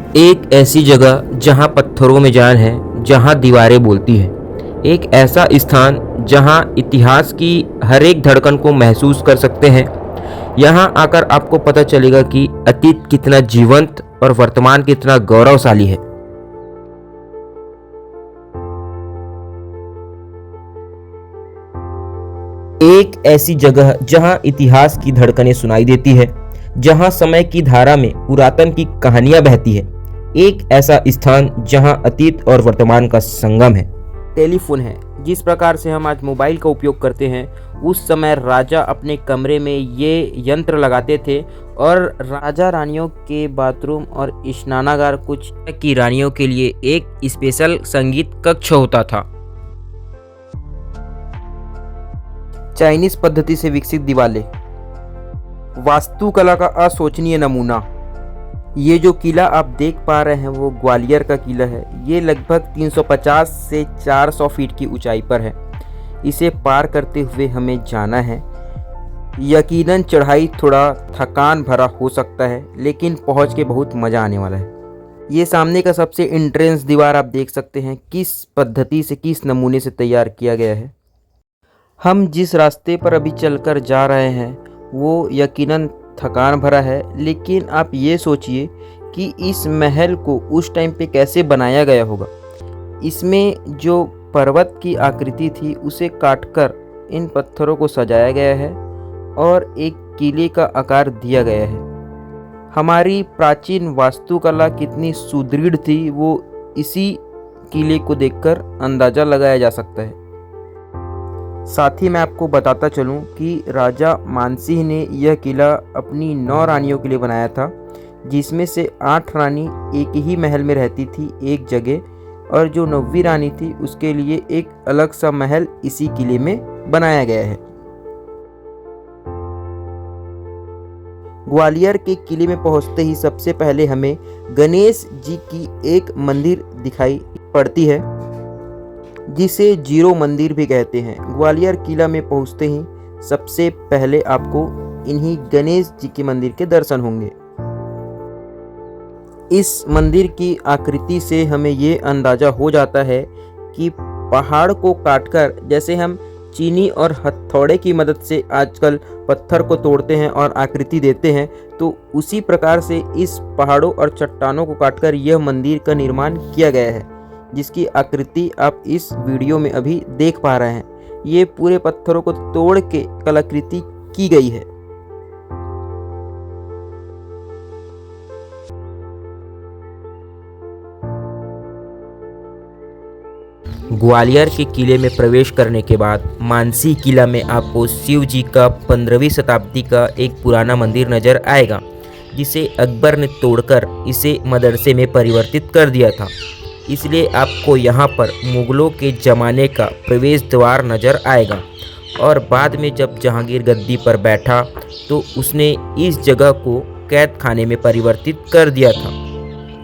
एक ऐसी जगह जहां पत्थरों में जान है, जहां दीवारें बोलती हैं। एक ऐसा स्थान जहां इतिहास की हर एक धड़कन को महसूस कर सकते हैं। यहां आकर आपको पता चलेगा कि अतीत कितना जीवंत और वर्तमान कितना गौरवशाली है। एक ऐसी जगह जहां इतिहास की धड़कनें सुनाई देती है, जहां समय की धारा में पुरातन की कहानियां बहती है। एक ऐसा स्थान जहां अतीत और वर्तमान का संगम है। टेलीफोन है। जिस प्रकार से हम आज मोबाइल का उपयोग करते हैं, उस समय राजा अपने कमरे में ये यंत्र लगाते थे और राजा रानियों के बाथरूम और स्नानागार कुछ की रानियों के लिए एक स्पेशल संगीत कक्ष होता था। चाइनीज पद्धति से विकसित दीवारें, वास्तुकला का अशोचनीय नमूना। ये जो किला आप देख पा रहे हैं वो ग्वालियर का किला है। ये लगभग 350 से 400 फीट की ऊंचाई पर है। इसे पार करते हुए हमें जाना है। यकीनन चढ़ाई थोड़ा थकान भरा हो सकता है, लेकिन पहुंच के बहुत मज़ा आने वाला है। ये सामने का सबसे एंट्रेंस दीवार आप देख सकते हैं किस पद्धति से, किस नमूने से तैयार किया गया है। हम जिस रास्ते पर अभी चलकर जा रहे हैं वो यकीनन थकान भरा है, लेकिन आप ये सोचिए कि इस महल को उस टाइम पे कैसे बनाया गया होगा। इसमें जो पर्वत की आकृति थी उसे काटकर इन पत्थरों को सजाया गया है और एक किले का आकार दिया गया है। हमारी प्राचीन वास्तुकला कितनी सुदृढ़ थी वो इसी किले को देखकर अंदाज़ा लगाया जा सकता है। साथ ही मैं आपको बताता चलूं कि राजा मानसिंह ने यह किला अपनी 9 रानियों के लिए बनाया था, जिसमें से 8 रानी एक ही महल में रहती थी एक जगह, और जो 9वीं रानी थी उसके लिए एक अलग सा महल इसी किले में बनाया गया है। ग्वालियर के किले में पहुंचते ही सबसे पहले हमें गणेश जी की एक मंदिर दिखाई पड़ती है, जिसे जीरो मंदिर भी कहते हैं। ग्वालियर किला में पहुंचते ही सबसे पहले आपको इन्हीं गणेश जी के मंदिर के दर्शन होंगे। इस मंदिर की आकृति से हमें ये अंदाज़ा हो जाता है कि पहाड़ को काटकर, जैसे हम चीनी और हथौड़े की मदद से आजकल पत्थर को तोड़ते हैं और आकृति देते हैं, तो उसी प्रकार से इस पहाड़ों और चट्टानों को काटकर यह मंदिर का निर्माण किया गया है, जिसकी आकृति आप इस वीडियो में अभी देख पा रहे हैं। ये पूरे पत्थरों को तोड़ के कलाकृति की गई है। ग्वालियर के किले में प्रवेश करने के बाद मानसी किला में आपको शिव जी का 15वीं शताब्दी का एक पुराना मंदिर नजर आएगा, जिसे अकबर ने तोड़कर इसे मदरसे में परिवर्तित कर दिया था। इसलिए आपको यहाँ पर मुगलों के ज़माने का प्रवेश द्वार नज़र आएगा। और बाद में जब जहांगीर गद्दी पर बैठा तो उसने इस जगह को कैद खाने में परिवर्तित कर दिया था।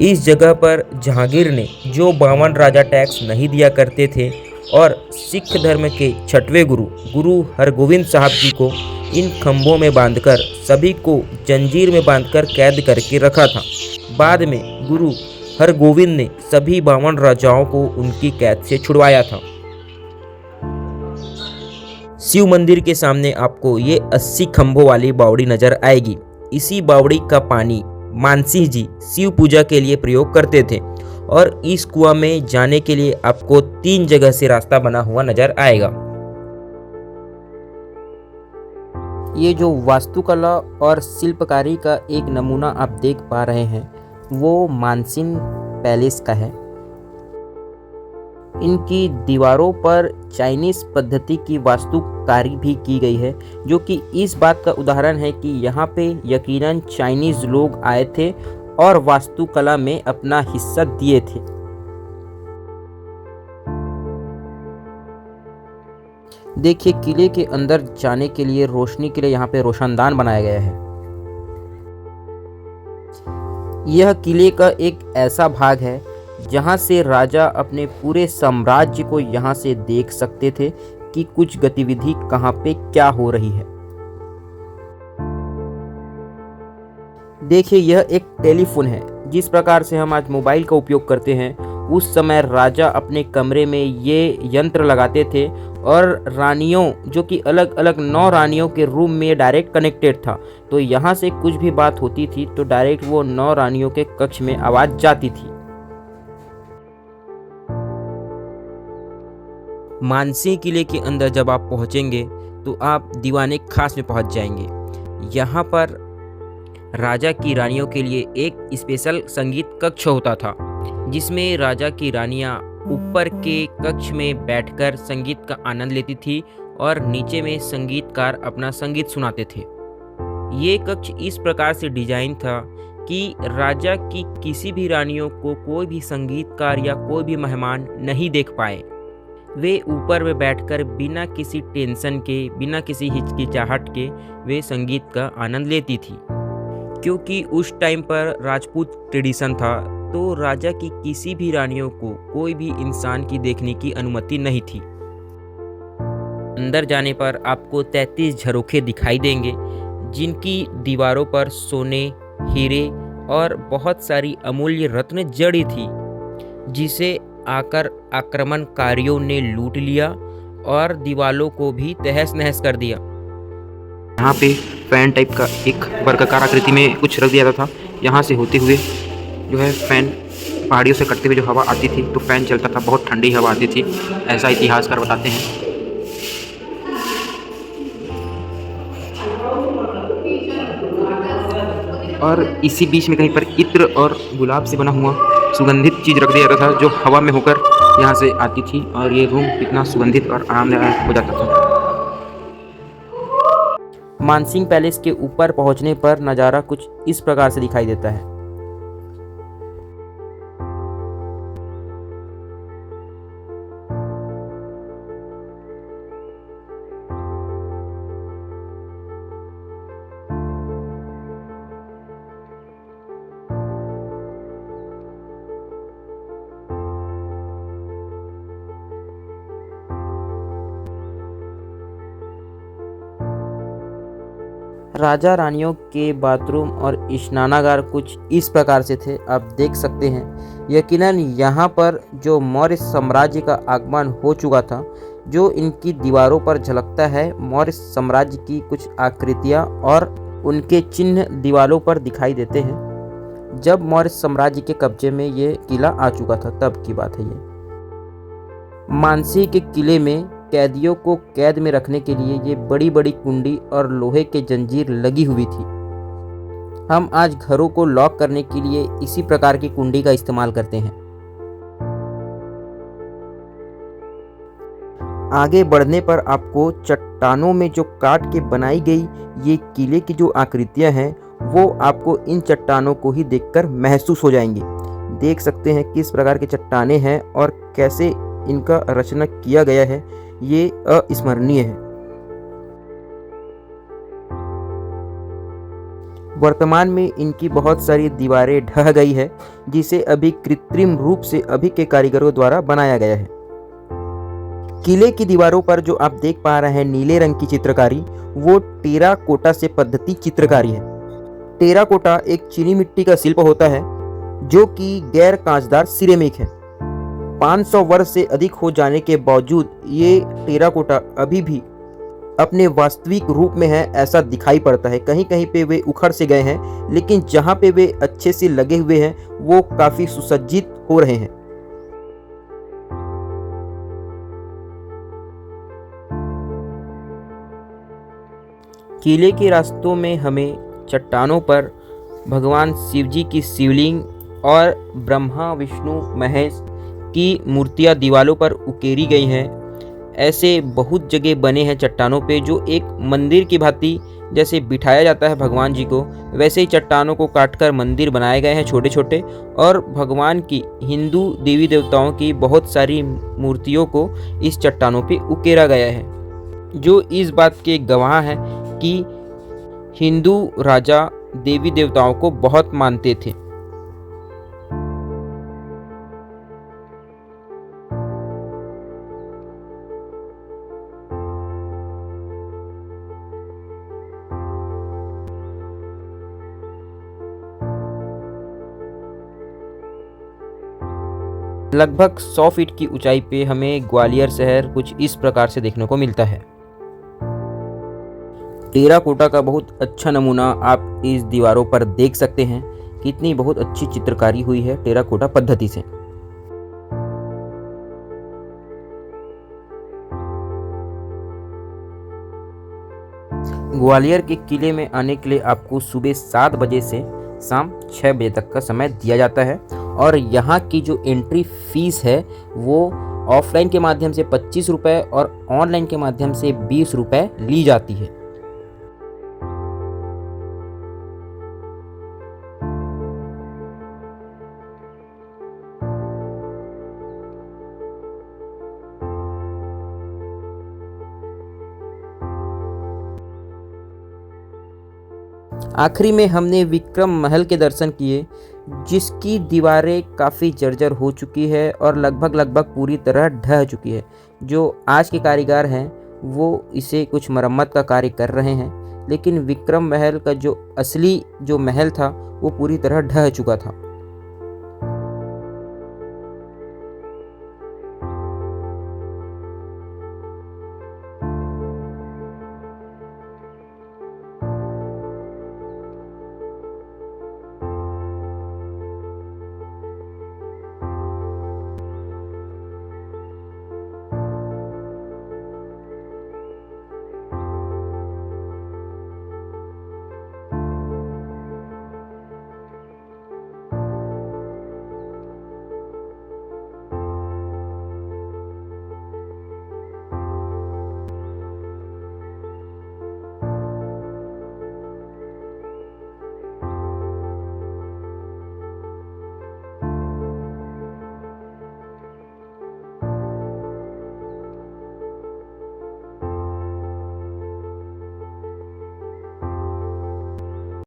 इस जगह पर जहांगीर ने जो 52 राजा टैक्स नहीं दिया करते थे और सिख धर्म के 6वें गुरु हरगोविंद साहब जी को इन खंभों में बांधकर सभी को जंजीर में बांधकर कैद करके रखा था। बाद में गुरु हरगोविंद ने सभी 52 राजाओं को उनकी कैद से छुड़वाया था। शिव मंदिर के सामने आपको ये 80 खंभों वाली बावड़ी नजर आएगी। इसी बावड़ी का पानी मानसिंह जी शिव पूजा के लिए प्रयोग करते थे और इस कुआं में जाने के लिए आपको 3 जगह से रास्ता बना हुआ नजर आएगा। ये जो वास्तुकला और शिल्पकारी का एक नमूना आप देख पा रहे हैं वो मानसिंह पैलेस का है। इनकी दीवारों पर चाइनीज पद्धति की वास्तुकारी भी की गई है, जो कि इस बात का उदाहरण है कि यहाँ पे यकीनन चाइनीज लोग आए थे और वास्तुकला में अपना हिस्सा दिए थे। देखिए, किले के अंदर जाने के लिए रोशनी के लिए यहाँ पे रोशनदान बनाया गया है। यह किले का एक ऐसा भाग है जहां से राजा अपने पूरे साम्राज्य को यहां से देख सकते थे कि कुछ गतिविधि कहां पे क्या हो रही है। देखिए, यह एक टेलीफोन है जिस प्रकार से हम आज मोबाइल का उपयोग करते हैं, उस समय राजा अपने कमरे में ये यंत्र लगाते थे और रानियों, जो कि अलग अलग 9 रानियों के रूम में डायरेक्ट कनेक्टेड था, तो यहाँ से कुछ भी बात होती थी तो डायरेक्ट वो 9 रानियों के कक्ष में आवाज़ जाती थी। मानसी किले के अंदर जब आप पहुंचेंगे तो आप दीवाने खास में पहुंच जाएंगे। यहाँ पर राजा की रानियों के लिए एक स्पेशल संगीत कक्ष होता था, जिसमें राजा की रानियाँ ऊपर के कक्ष में बैठकर संगीत का आनंद लेती थी और नीचे में संगीतकार अपना संगीत सुनाते थे। ये कक्ष इस प्रकार से डिजाइन था कि राजा की किसी भी रानियों को कोई भी संगीतकार या कोई भी मेहमान नहीं देख पाए। वे ऊपर में बैठकर बिना किसी टेंशन के, बिना किसी हिचकिचाहट के वे संगीत का आनंद लेती थी। क्योंकि उस टाइम पर राजपूत ट्रेडिशन था, तो राजा की किसी भी रानियों को कोई भी इंसान की देखने की अनुमति नहीं थी। अंदर जाने पर आपको 33 झरोखे दिखाई देंगे, जिनकी दीवारों पर सोने, हीरे और बहुत सारी अमूल्य रत्न जड़ी थी, जिसे आकर आक्रमणकारियों ने लूट लिया और दीवालों को भी तहस नहस कर दिया। यहाँ पे फैन टाइप का एक वर्गाकार आकृति में कुछ रख दिया था। यहाँ से होते हुए जो है फैन पहाड़ियों से कटते हुए जो हवा आती थी तो फैन चलता था, बहुत ठंडी हवा आती थी, ऐसा इतिहासकार बताते हैं। और इसी बीच में कहीं पर इत्र और गुलाब से बना हुआ सुगंधित चीज़ रख दिया जाता था, जो हवा में होकर यहाँ से आती थी और ये रूम कितना सुगंधित और आरामदायक हो जाता था। मानसिंह पैलेस के ऊपर पहुँचने पर नज़ारा कुछ इस प्रकार से दिखाई देता है। राजा रानियों के बाथरूम और स्नानागार कुछ इस प्रकार से थे, आप देख सकते हैं। यकीनन यहाँ पर जो मौर्य साम्राज्य का आगमन हो चुका था, जो इनकी दीवारों पर झलकता है, मौर्य साम्राज्य की कुछ आकृतियाँ और उनके चिन्ह दीवारों पर दिखाई देते हैं। जब मौर्य साम्राज्य के कब्जे में ये किला आ चुका था तब की बात है ये। मानसी के किले में कैदियों को कैद में रखने के लिए ये बड़ी बड़ी कुंडी और लोहे के जंजीर लगी हुई थी। हम आज घरों को लॉक करने के लिए इसी प्रकार की कुंडी का इस्तेमाल करते हैं। आगे बढ़ने पर आपको चट्टानों में जो काट के बनाई गई ये किले की जो आकृतियां हैं, वो आपको इन चट्टानों को ही देखकर महसूस हो जाएंगी। देख सकते हैं किस प्रकार की चट्टानें हैं और कैसे इनका रचना किया गया है, ये अविस्मरणीय है। वर्तमान में इनकी बहुत सारी दीवारें ढह गई है, जिसे अभी कृत्रिम रूप से अभी के कारीगरों द्वारा बनाया गया है। किले की दीवारों पर जो आप देख पा रहे हैं नीले रंग की चित्रकारी, वो टेराकोटा से पद्धति चित्रकारी है। टेराकोटा एक चीनी मिट्टी का शिल्प होता है, जो कि गैर कांचदार सिरेमिक है। 500 वर्ष से अधिक हो जाने के बावजूद ये टेराकोटा अभी भी अपने वास्तविक रूप में है, ऐसा दिखाई पड़ता है। कहीं कहीं पे वे उखड़ से गए हैं, लेकिन जहाँ पे वे अच्छे से लगे हुए हैं वो काफ़ी सुसज्जित हो रहे हैं। किले के रास्तों में हमें चट्टानों पर भगवान शिव जी की शिवलिंग और ब्रह्मा विष्णु महेश की मूर्तियां दीवारों पर उकेरी गई हैं। ऐसे बहुत जगह बने हैं चट्टानों पे, जो एक मंदिर की भांति जैसे बिठाया जाता है भगवान जी को, वैसे ही चट्टानों को काटकर मंदिर बनाए गए हैं छोटे छोटे। और भगवान की, हिंदू देवी देवताओं की बहुत सारी मूर्तियों को इस चट्टानों पे उकेरा गया है, जो इस बात के गवाह हैं कि हिंदू राजा देवी देवताओं को बहुत मानते थे। लगभग 100 फीट की ऊंचाई पे हमें ग्वालियर शहर कुछ इस प्रकार से देखने को मिलता है। टेराकोटा का बहुत अच्छा नमूना आप इस दीवारों पर देख सकते हैं। कितनी बहुत अच्छी चित्रकारी हुई है टेराकोटा पद्धति से। ग्वालियर के किले में आने के लिए आपको सुबह 7 बजे से शाम 6 बजे तक का समय दिया जाता है और यहाँ की जो एंट्री फीस है वो ऑफलाइन के माध्यम से 25 रुपये और ऑनलाइन के माध्यम से 20 रुपये ली जाती है। आखिरी में हमने विक्रम महल के दर्शन किए, जिसकी दीवारें काफ़ी जर्जर हो चुकी है और लगभग पूरी तरह ढह चुकी है। जो आज के कारीगर हैं वो इसे कुछ मरम्मत का कार्य कर रहे हैं, लेकिन विक्रम महल का जो असली जो महल था वो पूरी तरह ढह चुका था।